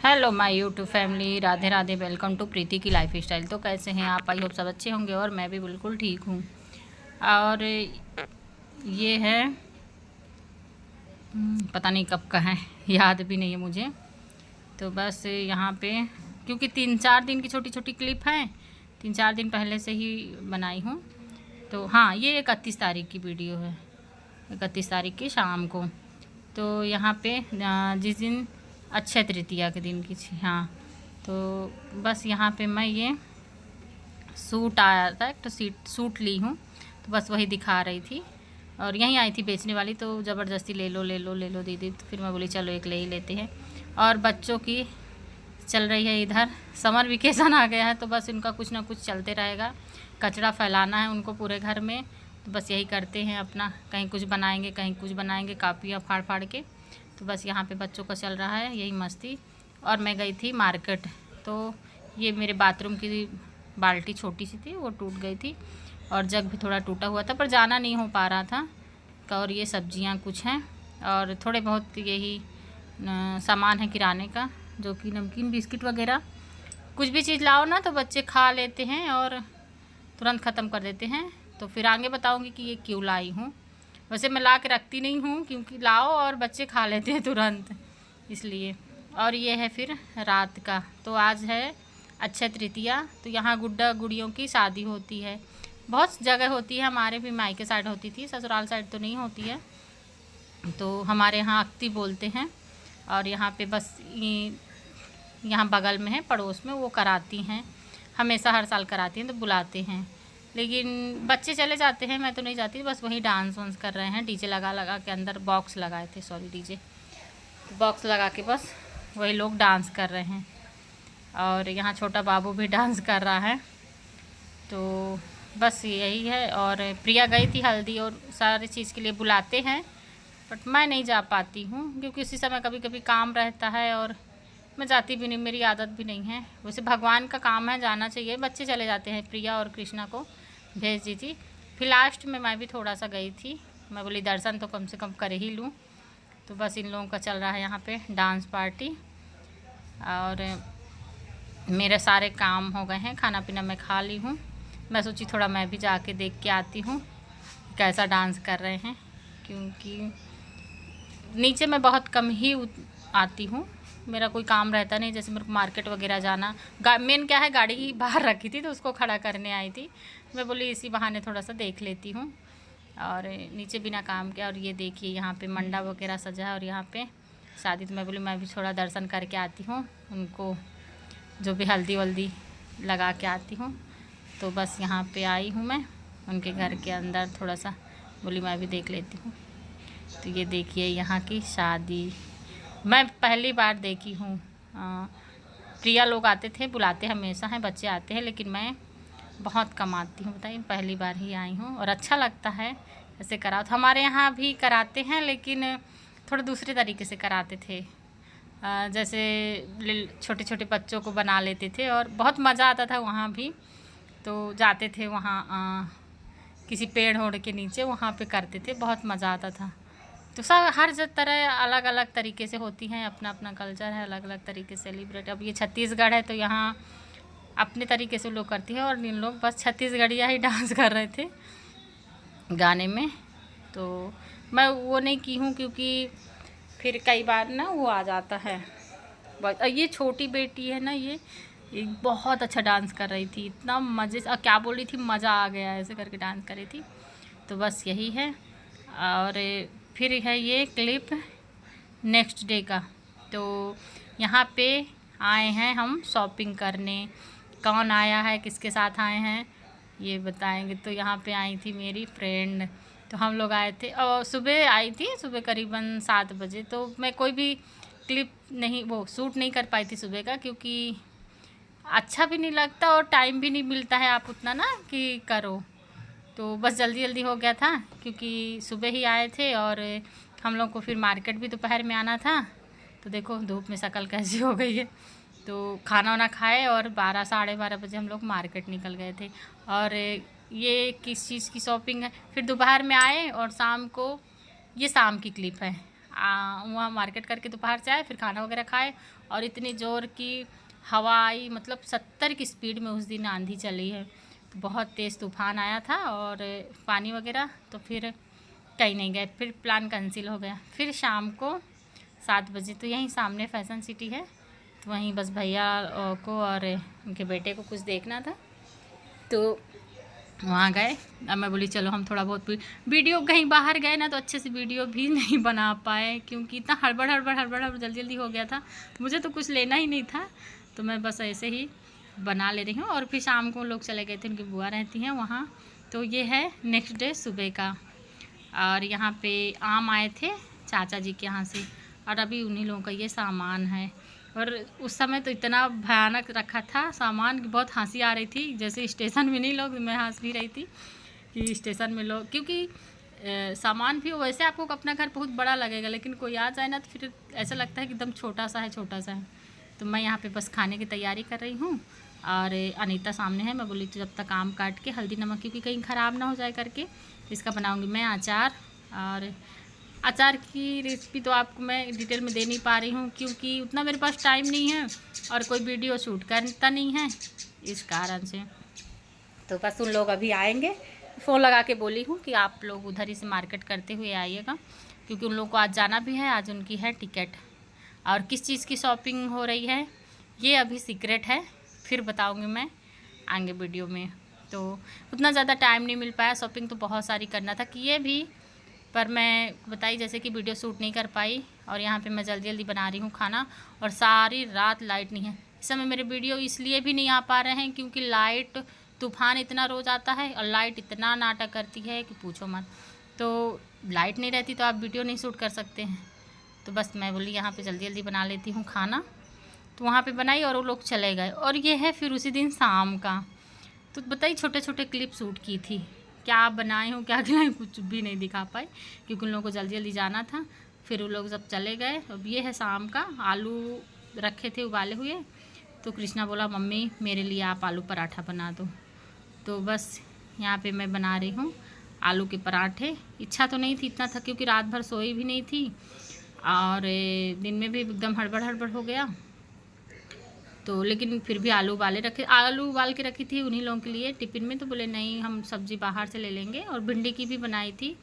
Hello my YouTube family, Radhe Radhe. Welcome to Preeti की life style. तो कैसे हैं आप? आई होप सब अच्छे होंगे और मैं भी बिल्कुल ठीक हूँ। और ये है पता नहीं कब का है, याद भी नहीं है मुझे। तो बस यहाँ पे क्योंकि 3-4 दिन की छोटी छोटी क्लिप हैं, 3-4 दिन पहले से ही बनाई हूँ। तो हाँ, ये 31 तारीख की वीडियो है, 31 तारीख की शाम को। तो यहाँ पे जिस दिन अक्षय तृतीया के दिन की थी, हाँ। तो बस यहाँ पे मैं ये सूट आया था, एक तो सूट ली हूँ, तो बस वही दिखा रही थी। और यहीं आई थी बेचने वाली, तो ज़बरदस्ती ले लो ले लो ले लो दीदी। तो फिर मैं बोली चलो एक ले ही लेते हैं। और बच्चों की चल रही है इधर समर वेकेशन आ गया है, तो बस इनका कुछ ना कुछ चलते रहेगा। कचरा फैलाना है उनको पूरे घर में, तो बस यही करते हैं अपना। कहीं कुछ बनाएंगे, कहीं कुछ बनाएंगे, कापियाँ फाड़ फाड़ के। तो बस यहाँ पे बच्चों का चल रहा है यही मस्ती। और मैं गई थी मार्केट, तो ये मेरे बाथरूम की बाल्टी छोटी सी थी, वो टूट गई थी। और जग भी थोड़ा टूटा हुआ था, पर जाना नहीं हो पा रहा था। और ये सब्जियां कुछ हैं, और थोड़े बहुत यही सामान है किराने का, जो कि नमकीन बिस्किट वगैरह। कुछ भी चीज़ लाओ ना तो बच्चे खा लेते हैं और तुरंत ख़त्म कर देते हैं। तो फिर आगे बताऊंगी कि ये क्यों लाई हूँ। वैसे मैं ला के रखती नहीं हूँ, क्योंकि लाओ और बच्चे खा लेते हैं तुरंत, इसलिए। और ये है फिर रात का। तो आज है अक्षय तृतीया, तो यहाँ गुड्डा गुड़ियों की शादी होती है। बहुत जगह होती है, हमारे भी मायके साइड होती थी, ससुराल साइड तो नहीं होती है। तो हमारे यहाँ अक्ति बोलते हैं। और यहाँ पे बस यहाँ बगल में है, पड़ोस में, वो कराती हैं, हमेशा हर साल कराती हैं, तो बुलाते हैं। लेकिन बच्चे चले जाते हैं, मैं तो नहीं जाती। बस वही डांस वांस कर रहे हैं, डीजे लगा लगा के, अंदर बॉक्स लगाए थे, सॉरी डीजे, तो बॉक्स लगा के बस वही लोग डांस कर रहे हैं। और यहाँ छोटा बाबू भी डांस कर रहा है। तो बस यही है। और प्रिया गई थी हल्दी और सारी चीज़ के लिए बुलाते हैं, बट मैं नहीं जा पाती हूँ, क्योंकि उसी समय कभी कभी काम रहता है और मैं जाती भी नहीं, मेरी आदत भी नहीं है। वैसे भगवान का काम है, जाना चाहिए। बच्चे चले जाते हैं, प्रिया और कृष्णा को भेज दी थी। फिर लास्ट में मैं भी थोड़ा सा गई थी, मैं बोली दर्शन तो कम से कम कर ही लूँ। तो बस इन लोगों का चल रहा है यहाँ पे डांस पार्टी। और मेरे सारे काम हो गए हैं, खाना पीना मैं खा ली हूँ। मैं सोची थोड़ा मैं भी जाके देख के आती हूँ कैसा डांस कर रहे हैं, क्योंकि नीचे मैं बहुत कम ही आती हूँ, मेरा कोई काम रहता नहीं। जैसे मेरे को मार्केट वगैरह जाना, मेन क्या है, गाड़ी बाहर रखी थी तो उसको खड़ा करने आई थी। मैं बोली इसी बहाने थोड़ा सा देख लेती हूँ। और नीचे बिना काम के। और ये देखिए यहाँ पे मंडा वगैरह सजा है, और यहाँ पे शादी। तो मैं बोली मैं भी थोड़ा दर्शन करके आती हूँ, उनको जो भी हल्दी वल्दी लगा के आती हूँ। तो बस यहाँ पे आई हूँ मैं उनके घर के अंदर, थोड़ा सा बोली मैं भी देख लेती हूँ। तो ये देखिए यहाँ की शादी मैं पहली बार देखी हूँ। प्रिया लोग आते थे, बुलाते हमेशा हैं, बच्चे आते हैं, लेकिन मैं बहुत कम आती हूँ। बताइए, पहली बार ही आई हूँ और अच्छा लगता है ऐसे कराओ। तो हमारे यहाँ भी कराते हैं, लेकिन थोड़ा दूसरे तरीके से कराते थे। जैसे छोटे छोटे बच्चों को बना लेते थे, और बहुत मज़ा आता था वहाँ भी। तो जाते थे वहाँ किसी पेड़ ओढ़ के नीचे, वहाँ पे करते थे, बहुत मज़ा आता था। तो सब हर तरह अलग अलग तरीके से होती हैं, अपना अपना कल्चर है, अलग अलग तरीके से सेलिब्रेट। अब ये छत्तीसगढ़ है, तो यहाँ अपने तरीके से लोग करती हैं, और इन लोग बस छत्तीसगढ़िया ही डांस कर रहे थे गाने में। तो मैं वो नहीं की हूँ, क्योंकि फिर कई बार ना वो आ जाता है। ये छोटी बेटी है ना, ये बहुत अच्छा डांस कर रही थी, इतना मज़े से, क्या बोल रही थी, मज़ा आ गया, ऐसे करके डांस कर रही थी। तो बस यही है। और फिर है ये क्लिप नेक्स्ट डे का। तो यहाँ पे आए हैं हम शॉपिंग करने। कौन आया है, किसके साथ आए हैं, ये बताएंगे। तो यहाँ पे आई थी मेरी फ्रेंड, तो हम लोग आए थे, और सुबह आई थी, सुबह करीबन 7 बजे। तो मैं कोई भी क्लिप नहीं, वो शूट नहीं कर पाई थी सुबह का, क्योंकि अच्छा भी नहीं लगता और टाइम भी नहीं मिलता है आप उतना ना कि करो। तो बस जल्दी जल्दी हो गया था, क्योंकि सुबह ही आए थे, और हम लोग को फिर मार्केट भी दोपहर में आना था। तो देखो धूप में शक्ल कैसी हो गई है। तो खाना वाना खाए, और 12-12:30 बजे हम लोग मार्केट निकल गए थे। और ये किस चीज़ की शॉपिंग है, फिर दोपहर में आए, और शाम को, ये शाम की क्लिप है, वहाँ मार्केट करके दोपहर से आए, फिर खाना वगैरह खाए और इतनी ज़ोर की हवा आई, मतलब 70 की स्पीड में उस दिन आंधी चली है। तो बहुत तेज़ तूफ़ान आया था और पानी वगैरह, तो फिर कहीं नहीं गए, फिर प्लान कैंसिल हो गया। फिर शाम को 7 बजे तो यहीं सामने फैशन सिटी है, तो वहीं बस भैया को और उनके बेटे को कुछ देखना था, तो वहाँ गए। अब मैं बोली चलो हम थोड़ा बहुत वीडियो, कहीं बाहर गए ना तो अच्छे से वीडियो भी नहीं बना पाए, क्योंकि इतना हड़बड़ जल्दी हो गया था। मुझे तो कुछ लेना ही नहीं था, तो मैं बस ऐसे ही बना ले रही हूँ। और फिर शाम को लोग चले गए थे, उनकी बुआ रहती हैं वहाँ। तो ये है नेक्स्ट डे सुबह का। और यहाँ पे आम आए थे चाचा जी के यहाँ से, और अभी उन्हीं लोगों का ये सामान है। और उस समय तो इतना भयानक रखा था सामान कि बहुत हंसी आ रही थी। जैसे स्टेशन में नहीं लोग, मैं हंस भी रही थी कि स्टेशन में लोग, क्योंकि सामान भी वैसे आपको अपना घर बहुत बड़ा लगेगा, लेकिन कोई आ जाए ना तो फिर ऐसा लगता है कि एकदम छोटा सा है। तो मैं यहाँ पे बस खाने की तैयारी कर रही हूँ, और अनीता सामने है। मैं बोली तो जब तक आम काट के हल्दी नमक, क्योंकि कहीं ख़राब ना हो जाए करके, इसका बनाऊँगी मैं अचार। और अचार की रेसिपी तो आपको मैं डिटेल में दे नहीं पा रही हूँ, क्योंकि उतना मेरे पास टाइम नहीं है और कोई वीडियो शूट करता नहीं है, इस कारण से। तो बस उन लोग अभी आएंगे, फ़ोन लगा के बोली हूँ कि आप लोग उधर ही से मार्केट करते हुए आइएगा, क्योंकि उन लोग को आज जाना भी है, आज उनकी है टिकट। और किस चीज़ की शॉपिंग हो रही है ये अभी सीक्रेट है, फिर बताऊँगी मैं आगे वीडियो में। तो उतना ज़्यादा टाइम नहीं मिल पाया, शॉपिंग तो बहुत सारी करना था, किए भी, पर मैं बताई जैसे कि वीडियो शूट नहीं कर पाई। और यहाँ पे मैं जल्दी बना रही हूँ खाना, और सारी रात लाइट नहीं है। इस समय मेरे वीडियो इसलिए भी नहीं आ पा रहे हैं क्योंकि लाइट, तूफ़ान इतना रोज़ आता है और लाइट इतना नाटक करती है कि पूछो मत। तो लाइट नहीं रहती तो आप वीडियो नहीं शूट कर सकते हैं। तो बस मैं बोली यहाँ पे जल्दी बना लेती हूँ खाना, तो वहाँ पे बनाई और वो लोग चले गए। और ये है फिर उसी दिन शाम का, तो बताइए छोटे क्लिप शूट की थी, क्या बनाए हूँ क्या खिलाएँ कुछ भी नहीं दिखा पाए, क्योंकि उन लोगों को जल्दी जाना था। फिर वो लोग जब चले गए, अब ये है शाम का। आलू रखे थे उबाले हुए, तो कृष्णा बोला मम्मी मेरे लिए आप आलू पराठा बना दो। तो बस यहाँ पे मैं बना रही हूँ आलू के पराठे। इच्छा तो नहीं थी इतना था, क्योंकि रात भर सोई भी नहीं थी और दिन में भी एकदम हड़बड़ हो गया। तो लेकिन फिर भी आलू उबाल के रखी थी उन्हीं लोगों के लिए टिफ़िन में। तो बोले नहीं हम सब्ज़ी बाहर से ले लेंगे, और भिंडी की भी बनाई थी,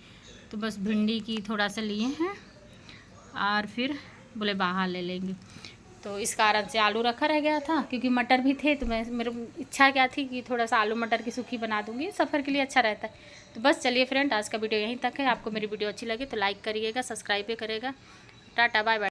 तो बस भिंडी की थोड़ा सा लिए हैं और फिर बोले बाहर ले लेंगे। तो इस कारण से आलू रखा रह गया था, क्योंकि मटर भी थे। तो मेरी इच्छा क्या थी कि थोड़ा सा आलू मटर की सूखी बना दूँगी, सफ़र के लिए अच्छा रहता है। तो बस चलिए फ्रेंड, आज का वीडियो यहीं तक है। आपको मेरी वीडियो अच्छी लगे तो लाइक करिएगा, सब्सक्राइब भी करेगा। Tata bye bye.